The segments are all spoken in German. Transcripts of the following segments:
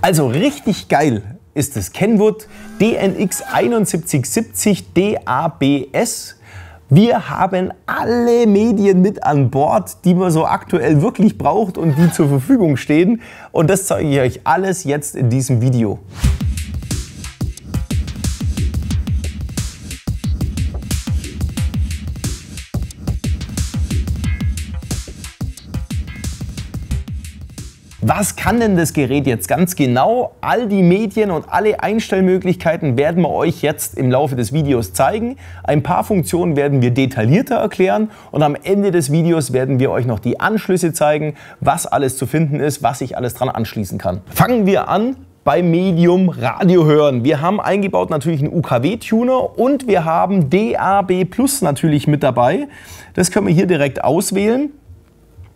Also richtig geil ist das Kenwood DNX 7170 DABS. Wir haben alle Medien mit an Bord, die man so aktuell wirklich braucht und die zur Verfügung stehen. Und das zeige ich euch alles jetzt in diesem Video. Was kann denn das Gerät jetzt ganz genau? All die Medien und alle Einstellmöglichkeiten werden wir euch jetzt im Laufe des Videos zeigen. Ein paar Funktionen werden wir detaillierter erklären und am Ende des Videos werden wir euch noch die Anschlüsse zeigen, was alles zu finden ist, was sich alles dran anschließen kann. Fangen wir an beim Medium Radio hören. Wir haben eingebaut natürlich einen UKW-Tuner und wir haben DAB+ natürlich mit dabei. Das können wir hier direkt auswählen.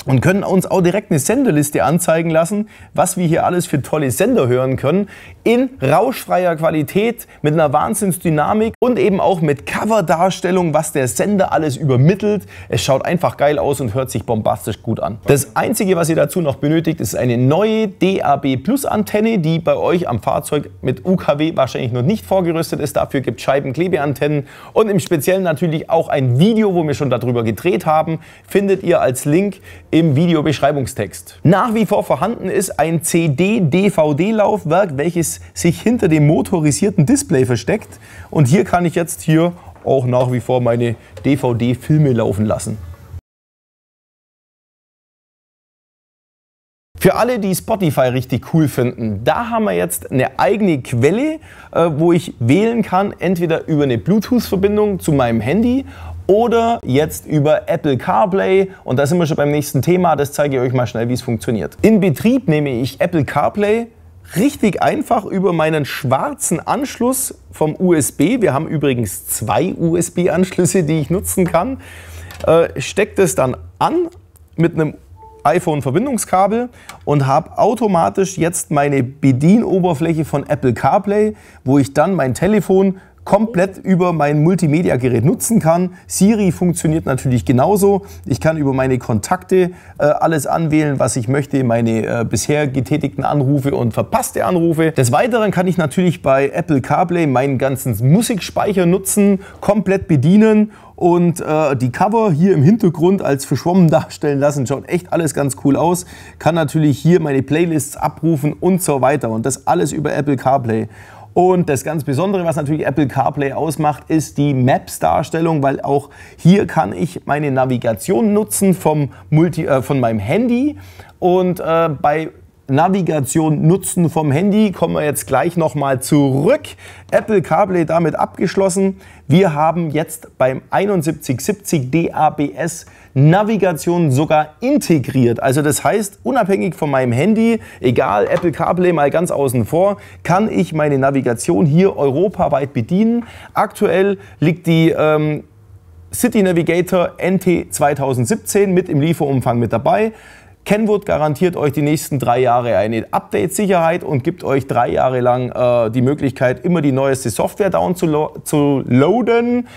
Und können uns auch direkt eine Senderliste anzeigen lassen, was wir hier alles für tolle Sender hören können. In rauschfreier Qualität, mit einer Wahnsinnsdynamik und eben auch mit Coverdarstellung, was der Sender alles übermittelt. Es schaut einfach geil aus und hört sich bombastisch gut an. Das Einzige, was ihr dazu noch benötigt, ist eine neue DAB+ Antenne, die bei euch am Fahrzeug mit UKW wahrscheinlich noch nicht vorgerüstet ist. Dafür gibt es Scheibenklebeantennen und im Speziellen natürlich auch ein Video, wo wir schon darüber gedreht haben, findet ihr als Link im Videobeschreibungstext. Nach wie vor vorhanden ist ein CD-DVD-Laufwerk, welches sich hinter dem motorisierten Display versteckt. Und hier kann ich jetzt hier auch nach wie vor meine DVD-Filme laufen lassen. Für alle, die Spotify richtig cool finden, da haben wir jetzt eine eigene Quelle, wo ich wählen kann, entweder über eine Bluetooth-Verbindung zu meinem Handy oder jetzt über Apple CarPlay. Und da sind wir schon beim nächsten Thema, das zeige ich euch mal schnell, wie es funktioniert. In Betrieb nehme ich Apple CarPlay richtig einfach über meinen schwarzen Anschluss vom USB. Wir haben übrigens 2 USB-Anschlüsse, die ich nutzen kann. Stecke das dann an mit einem iPhone-Verbindungskabel und habe automatisch jetzt meine Bedienoberfläche von Apple CarPlay, wo ich dann mein Telefon komplett über mein Multimedia-Gerät nutzen kann. Siri funktioniert natürlich genauso. Ich kann über meine Kontakte alles anwählen, was ich möchte, meine bisher getätigten Anrufe und verpasste Anrufe. Des Weiteren kann ich natürlich bei Apple CarPlay meinen ganzen Musikspeicher nutzen, komplett bedienen und die Cover hier im Hintergrund als verschwommen darstellen lassen. Schaut echt alles ganz cool aus. Kann natürlich hier meine Playlists abrufen und so weiter und das alles über Apple CarPlay. Und das ganz Besondere, was natürlich Apple CarPlay ausmacht, ist die Maps-Darstellung, weil auch hier kann ich meine Navigation nutzen von meinem Handy. Und bei Navigation nutzen vom Handy kommen wir jetzt gleich nochmal zurück. Apple CarPlay damit abgeschlossen. Wir haben jetzt beim 7170 DABS Navigation sogar integriert. Also das heißt, unabhängig von meinem Handy, egal Apple CarPlay mal ganz außen vor, kann ich meine Navigation hier europaweit bedienen. Aktuell liegt die City Navigator NT 2017 mit im Lieferumfang mit dabei. Kenwood garantiert euch die nächsten 3 Jahre eine Update-Sicherheit und gibt euch 3 Jahre lang die Möglichkeit, immer die neueste Software downzuladen,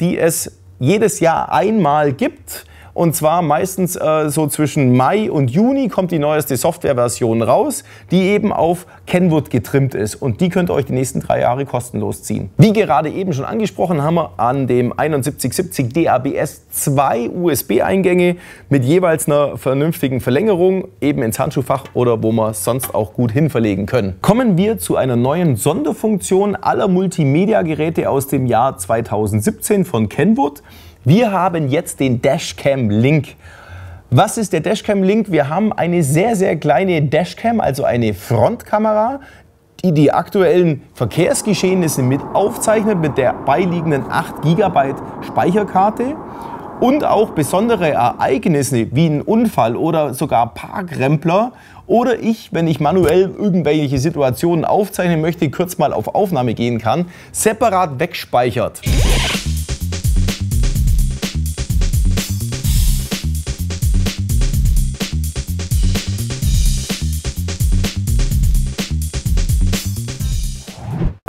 die es jedes Jahr einmal gibt. Und zwar meistens so zwischen Mai und Juni kommt die neueste Softwareversion raus, die eben auf Kenwood getrimmt ist. Und die könnt ihr euch die nächsten 3 Jahre kostenlos ziehen. Wie gerade eben schon angesprochen, haben wir an dem 7170 DABS 2 USB-Eingänge mit jeweils einer vernünftigen Verlängerung, eben ins Handschuhfach oder wo wir es sonst auch gut hin verlegen können. Kommen wir zu einer neuen Sonderfunktion aller Multimedia-Geräte aus dem Jahr 2017 von Kenwood. Wir haben jetzt den Dashcam Link. Was ist der Dashcam Link? Wir haben eine sehr, sehr kleine Dashcam, also eine Frontkamera, die die aktuellen Verkehrsgeschehnisse mit aufzeichnet mit der beiliegenden 8 GB Speicherkarte und auch besondere Ereignisse wie ein Unfall oder sogar Parkrempler oder ich, wenn ich manuell irgendwelche Situationen aufzeichnen möchte, kurz mal auf Aufnahme gehen kann, separat wegspeichert.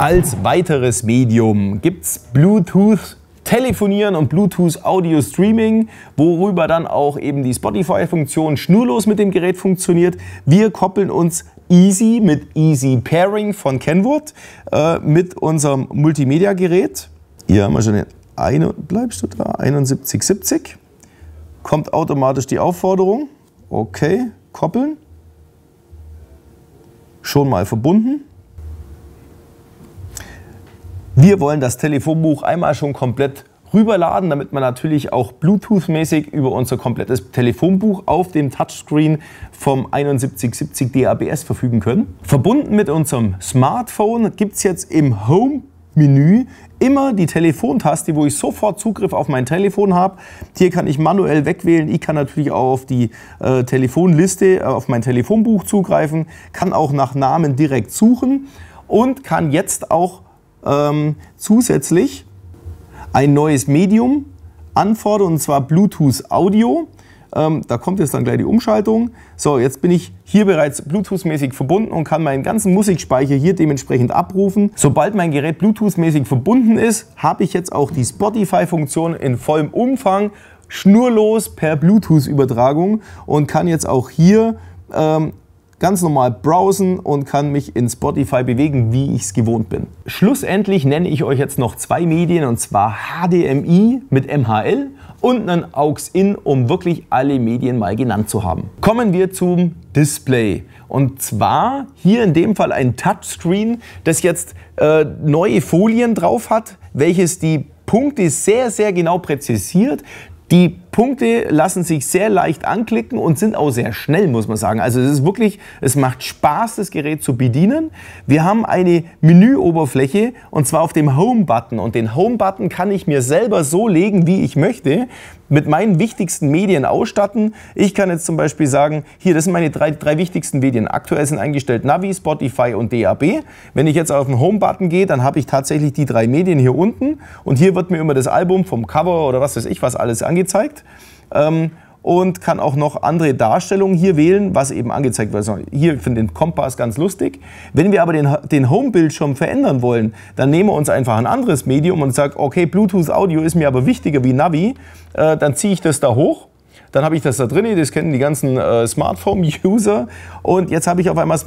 Als weiteres Medium gibt es Bluetooth Telefonieren und Bluetooth Audio Streaming, worüber dann auch eben die Spotify-Funktion schnurlos mit dem Gerät funktioniert. Wir koppeln uns Easy mit Easy Pairing von Kenwood mit unserem Multimedia-Gerät. Hier haben wir schon den 7170. Kommt automatisch die Aufforderung. Okay, koppeln. Schon mal verbunden. Wir wollen das Telefonbuch einmal schon komplett rüberladen, damit man natürlich auch Bluetooth-mäßig über unser komplettes Telefonbuch auf dem Touchscreen vom 7170 DABS verfügen können. Verbunden mit unserem Smartphone gibt es jetzt im Home-Menü immer die Telefontaste, wo ich sofort Zugriff auf mein Telefon habe. Hier kann ich manuell wegwählen. Ich kann natürlich auch auf die Telefonliste, auf mein Telefonbuch zugreifen, kann auch nach Namen direkt suchen und kann jetzt auch zusätzlich ein neues Medium anfordern, und zwar Bluetooth Audio. Da kommt jetzt dann gleich die Umschaltung. So, jetzt bin ich hier bereits Bluetooth-mäßig verbunden und kann meinen ganzen Musikspeicher hier dementsprechend abrufen. Sobald mein Gerät Bluetooth-mäßig verbunden ist, habe ich jetzt auch die Spotify-Funktion in vollem Umfang, schnurlos per Bluetooth-Übertragung und kann jetzt auch hier ganz normal browsen und kann mich in Spotify bewegen, wie ich es gewohnt bin. Schlussendlich nenne ich euch jetzt noch zwei Medien, und zwar HDMI mit MHL und einen AUX-In, um wirklich alle Medien mal genannt zu haben. Kommen wir zum Display. Und zwar hier in dem Fall ein Touchscreen, das jetzt neue Folien drauf hat, welches die Punkte sehr, sehr genau präzisiert. Die Punkte lassen sich sehr leicht anklicken und sind auch sehr schnell, muss man sagen. Also es ist wirklich, es macht Spaß, das Gerät zu bedienen. Wir haben eine Menüoberfläche, und zwar auf dem Home-Button. Und den Home-Button kann ich mir selber so legen, wie ich möchte, mit meinen wichtigsten Medien ausstatten. Ich kann jetzt zum Beispiel sagen, hier, das sind meine drei wichtigsten Medien. Aktuell sind eingestellt Navi, Spotify und DAB. Wenn ich jetzt auf den Home-Button gehe, dann habe ich tatsächlich die drei Medien hier unten. Und hier wird mir immer das Album vom Cover oder was weiß ich was alles angezeigt. Und kann auch noch andere Darstellungen hier wählen, was eben angezeigt wird. Also hier finde ich den Kompass ganz lustig. Wenn wir aber den Home-Bildschirm verändern wollen, dann nehmen wir uns einfach ein anderes Medium und sagen, okay, Bluetooth Audio ist mir aber wichtiger wie Navi, dann ziehe ich das da hoch. Dann habe ich das da drin, das kennen die ganzen Smartphone-User, und jetzt habe ich auf einmal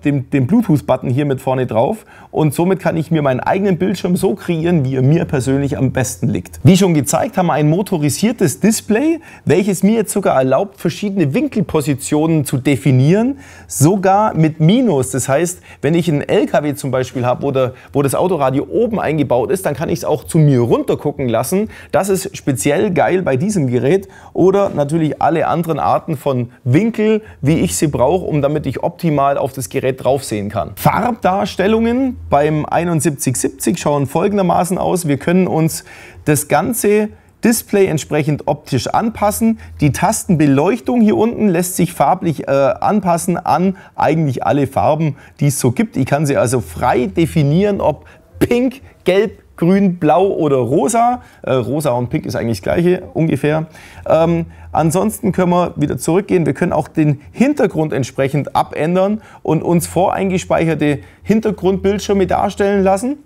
den Bluetooth-Button hier mit vorne drauf, und somit kann ich mir meinen eigenen Bildschirm so kreieren, wie er mir persönlich am besten liegt. Wie schon gezeigt, haben wir ein motorisiertes Display, welches mir jetzt sogar erlaubt, verschiedene Winkelpositionen zu definieren, sogar mit Minus. Das heißt, wenn ich einen LKW zum Beispiel habe, wo das Autoradio oben eingebaut ist, dann kann ich es auch zu mir runter gucken lassen. Das ist speziell geil bei diesem Gerät, oder natürlich alle anderen Arten von Winkel, wie ich sie brauche, damit ich optimal auf das Gerät drauf sehen kann. Farbdarstellungen beim 7170 schauen folgendermaßen aus. Wir können uns das ganze Display entsprechend optisch anpassen. Die Tastenbeleuchtung hier unten lässt sich farblich anpassen an eigentlich alle Farben, die es so gibt. Ich kann sie also frei definieren, ob pink, gelb, grün, blau oder rosa. Rosa und pink ist eigentlich das gleiche ungefähr. Ansonsten können wir wieder zurückgehen. Wir können auch den Hintergrund entsprechend abändern und uns voreingespeicherte Hintergrundbildschirme darstellen lassen.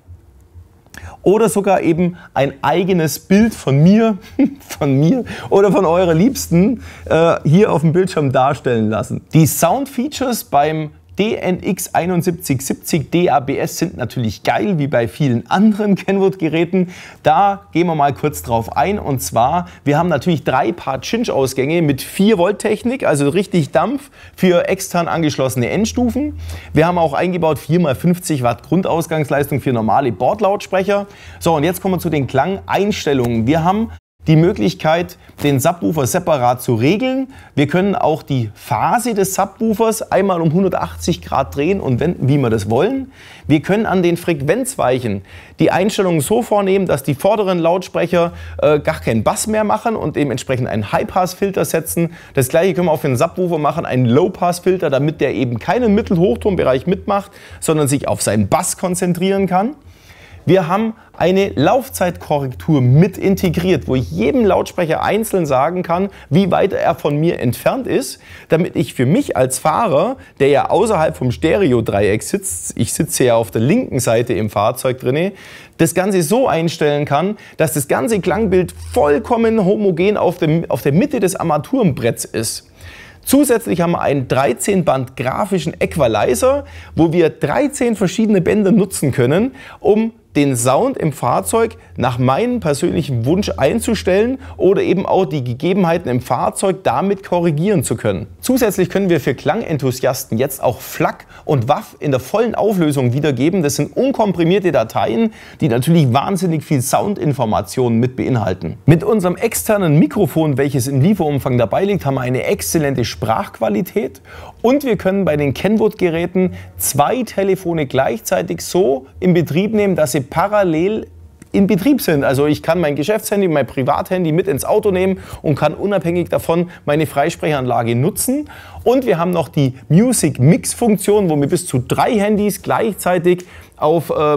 Oder sogar eben ein eigenes Bild von mir oder von eurer Liebsten hier auf dem Bildschirm darstellen lassen. Die Sound-Features beim DNX 7170 DABS sind natürlich geil, wie bei vielen anderen Kenwood-Geräten. Da gehen wir mal kurz drauf ein, und zwar, wir haben natürlich 3 Paar Cinch-Ausgänge mit 4 Volt Technik, also richtig Dampf für extern angeschlossene Endstufen. Wir haben auch eingebaut 4x50 Watt Grundausgangsleistung für normale Bordlautsprecher. So, und jetzt kommen wir zu den Klangeinstellungen. Wir haben die Möglichkeit, den Subwoofer separat zu regeln. Wir können auch die Phase des Subwoofers einmal um 180 Grad drehen und wenden, wie wir das wollen. Wir können an den Frequenzweichen die Einstellungen so vornehmen, dass die vorderen Lautsprecher gar keinen Bass mehr machen und dementsprechend einen High-Pass-Filter setzen. Das gleiche können wir auf den Subwoofer machen, einen Low-Pass-Filter, damit der eben keinen Mittel-Hochtonbereich mitmacht, sondern sich auf seinen Bass konzentrieren kann. Wir haben eine Laufzeitkorrektur mit integriert, wo ich jedem Lautsprecher einzeln sagen kann, wie weit er von mir entfernt ist, damit ich für mich als Fahrer, der ja außerhalb vom Stereodreieck sitzt, ich sitze ja auf der linken Seite im Fahrzeug drin, das Ganze so einstellen kann, dass das ganze Klangbild vollkommen homogen auf der Mitte des Armaturenbretts ist. Zusätzlich haben wir einen 13-Band grafischen Equalizer, wo wir 13 verschiedene Bänder nutzen können, um den Sound im Fahrzeug nach meinem persönlichen Wunsch einzustellen oder eben auch die Gegebenheiten im Fahrzeug damit korrigieren zu können. Zusätzlich können wir für Klangenthusiasten jetzt auch FLAC und WAV in der vollen Auflösung wiedergeben. Das sind unkomprimierte Dateien, die natürlich wahnsinnig viel Soundinformationen mit beinhalten. Mit unserem externen Mikrofon, welches im Lieferumfang dabei liegt, haben wir eine exzellente Sprachqualität und wir können bei den Kenwood-Geräten 2 Telefone gleichzeitig so in Betrieb nehmen, dass sie parallel in Betrieb sind. Also ich kann mein Geschäftshandy, mein Privathandy mit ins Auto nehmen und kann unabhängig davon meine Freisprechanlage nutzen. Und wir haben noch die Music Mix Funktion, wo wir bis zu 3 Handys gleichzeitig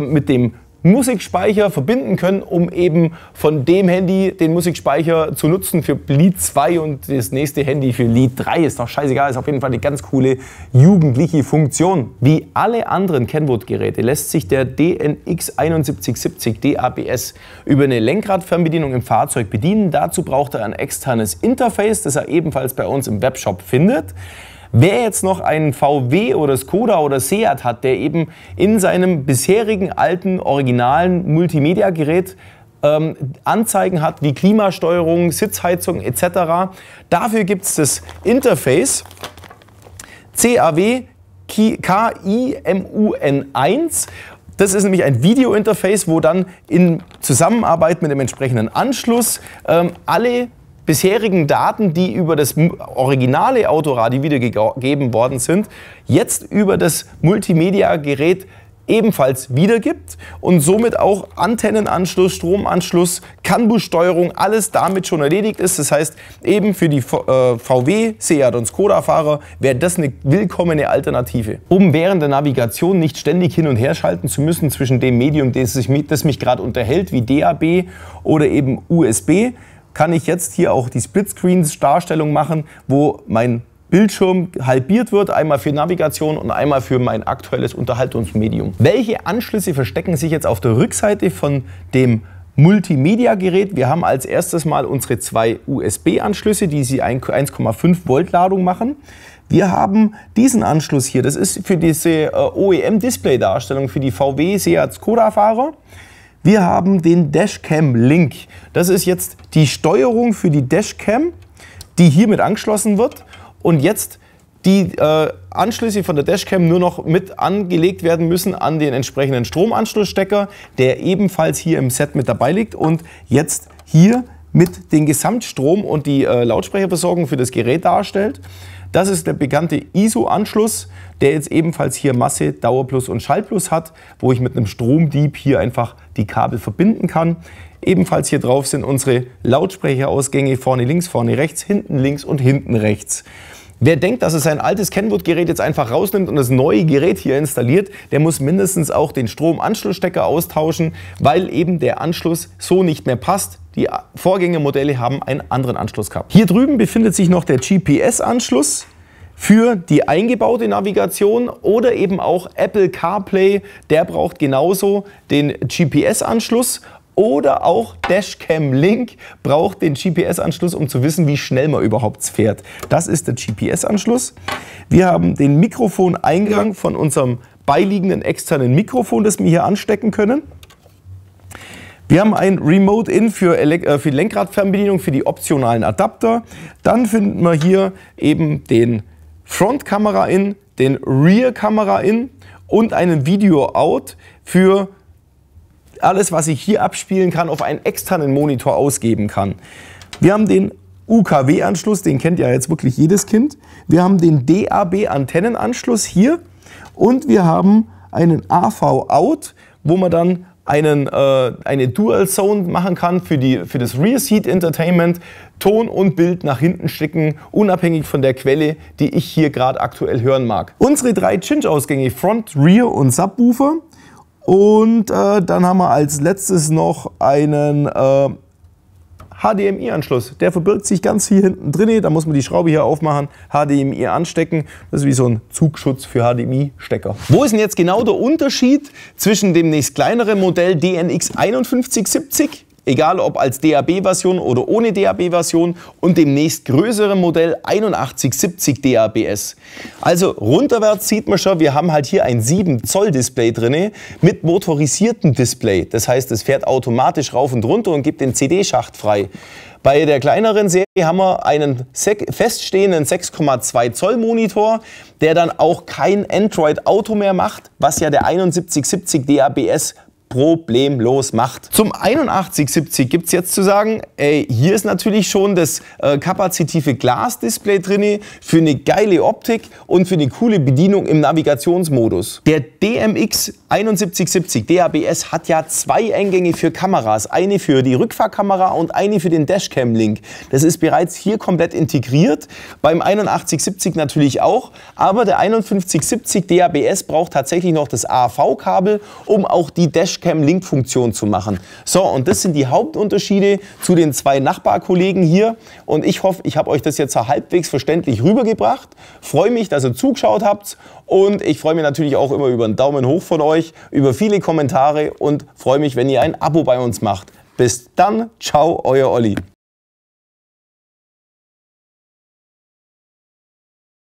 mit dem Musikspeicher verbinden können, um eben von dem Handy den Musikspeicher zu nutzen für Lied 2 und das nächste Handy für Lied 3. Ist doch scheißegal, ist auf jeden Fall eine ganz coole jugendliche Funktion. Wie alle anderen Kenwood-Geräte lässt sich der DNX7170 DABS über eine Lenkradfernbedienung im Fahrzeug bedienen. Dazu braucht er ein externes Interface, das er ebenfalls bei uns im Webshop findet. Wer jetzt noch einen VW oder Skoda oder Seat hat, der eben in seinem bisherigen alten, originalen Multimedia-Gerät Anzeigen hat wie Klimasteuerung, Sitzheizung etc., dafür gibt es das Interface CAW KIMUN1. Das ist nämlich ein Video-Interface, wo dann in Zusammenarbeit mit dem entsprechenden Anschluss alle bisherigen Daten, die über das originale Autoradio wiedergegeben worden sind, jetzt über das Multimedia-Gerät ebenfalls wiedergibt und somit auch Antennenanschluss, Stromanschluss, CAN-Bus-Steuerung, alles damit schon erledigt ist. Das heißt, eben für die VW, Seat und Skoda-Fahrer wäre das eine willkommene Alternative. Um während der Navigation nicht ständig hin und her schalten zu müssen zwischen dem Medium, das mich gerade unterhält, wie DAB oder eben USB, kann ich jetzt hier auch die Splitscreen-Darstellung machen, wo mein Bildschirm halbiert wird, einmal für Navigation und einmal für mein aktuelles Unterhaltungsmedium. Welche Anschlüsse verstecken sich jetzt auf der Rückseite von dem Multimedia-Gerät? Wir haben als erstes mal unsere 2 USB-Anschlüsse, die sie 1,5 Volt Ladung machen. Wir haben diesen Anschluss hier, das ist für diese OEM-Display-Darstellung für die VW, Seat, Skoda-Fahrer. Wir haben den Dashcam Link. Das ist jetzt die Steuerung für die Dashcam, die hiermit angeschlossen wird und jetzt die Anschlüsse von der Dashcam nur noch mit angelegt werden müssen an den entsprechenden Stromanschlussstecker, der ebenfalls hier im Set mit dabei liegt und jetzt hier mit den Gesamtstrom und die Lautsprecherversorgung für das Gerät darstellt. Das ist der bekannte ISO-Anschluss, der jetzt ebenfalls hier Masse, Dauerplus und Schaltplus hat, wo ich mit einem Stromdieb hier einfach die Kabel verbinden kann. Ebenfalls hier drauf sind unsere Lautsprecherausgänge, vorne links, vorne rechts, hinten links und hinten rechts. Wer denkt, dass er sein altes Kenwood-Gerät jetzt einfach rausnimmt und das neue Gerät hier installiert, der muss mindestens auch den Stromanschlussstecker austauschen, weil eben der Anschluss so nicht mehr passt. Die Vorgängermodelle haben einen anderen Anschluss gehabt. Hier drüben befindet sich noch der GPS-Anschluss für die eingebaute Navigation oder eben auch Apple CarPlay. Der braucht genauso den GPS-Anschluss. Oder auch Dashcam Link braucht den GPS-Anschluss, um zu wissen, wie schnell man überhaupt fährt. Das ist der GPS-Anschluss. Wir haben den Mikrofoneingang von unserem beiliegenden externen Mikrofon, das wir hier anstecken können. Wir haben ein Remote-In für die Lenkradfernbedienung, für die optionalen Adapter. Dann finden wir hier eben den Front-Kamera-In, den Rear-Kamera-In und einen Video-Out für alles, was ich hier abspielen kann, auf einen externen Monitor ausgeben kann. Wir haben den UKW-Anschluss, den kennt ja jetzt wirklich jedes Kind. Wir haben den DAB-Antennenanschluss hier und wir haben einen AV-Out, wo man dann eine Dual Zone machen kann für das Rear Seat Entertainment, Ton und Bild nach hinten schicken, unabhängig von der Quelle, die ich hier gerade aktuell hören mag. Unsere 3 Cinch-Ausgänge, Front, Rear und Subwoofer. Und dann haben wir als letztes noch einen HDMI-Anschluss. Der verbirgt sich ganz hier hinten drin. Da muss man die Schraube hier aufmachen, HDMI anstecken. Das ist wie so ein Zugschutz für HDMI-Stecker. Wo ist denn jetzt genau der Unterschied zwischen dem nächst kleineren Modell DNX5170 egal ob als DAB-Version oder ohne DAB-Version, und dem nächstgrößeren Modell 8170 DABS. Also runterwärts sieht man schon, wir haben halt hier ein 7 Zoll Display drin mit motorisiertem Display. Das heißt, es fährt automatisch rauf und runter und gibt den CD-Schacht frei. Bei der kleineren Serie haben wir einen feststehenden 6,2 Zoll Monitor, der dann auch kein Android Auto mehr macht, was ja der 7170 DABS problemlos macht. Zum 8170 gibt es jetzt zu sagen, hier ist natürlich schon das kapazitive Glasdisplay drin für eine geile Optik und für eine coole Bedienung im Navigationsmodus. Der DMX 7170 DABS hat ja 2 Eingänge für Kameras, eine für die Rückfahrkamera und eine für den Dashcam-Link. Das ist bereits hier komplett integriert, beim 8170 natürlich auch, aber der 5170 DABS braucht tatsächlich noch das AV-Kabel, um auch die Dashcam-Link-Funktion zu machen. So, und das sind die Hauptunterschiede zu den 2 Nachbarkollegen hier, und ich hoffe, ich habe euch das jetzt halbwegs verständlich rübergebracht. Freue mich, dass ihr zugeschaut habt, und ich freue mich natürlich auch immer über einen Daumen hoch von euch, über viele Kommentare, und freue mich, wenn ihr ein Abo bei uns macht. Bis dann, ciao, euer Olli.